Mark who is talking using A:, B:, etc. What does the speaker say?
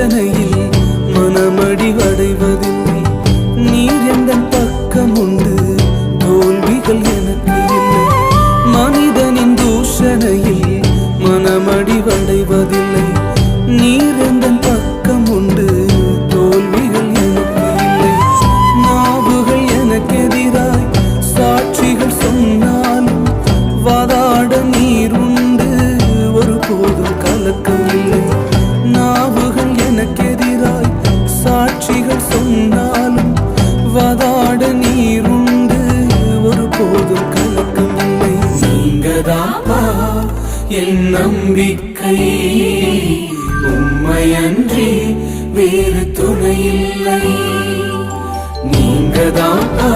A: தூஷணையில் மனமடிவடைவதில்லை. நீர் எந்தன் பக்கம் உண்டு, தோல்விகள் எனக்கு இல்லை. மனிதனின் தூஷணையில் மனமடிவடைவதில்லை. நீர் எந்தன் பக்கம் உண்டு, தோல்விகள் எனக்கு இல்லை. நாவுகள் எனக்கு எதிராய் சாட்சிகள் சொன்னாலும் வாதாட நீர் உண்டு, ஒருபோதும் கலக்கம் இல்லை. நாவுகள் எனக்கு எதிராய் சாட்சிகள் சொன்னாலும் வாதாட நீர் உண்டு, ஒருபோதும் கலக்கம் இல்லை. நீங்கதாப்பா என் நம்பிக்கை, உம்மையன்றி வேறு துணை இல்லை. நீங்கதாப்பா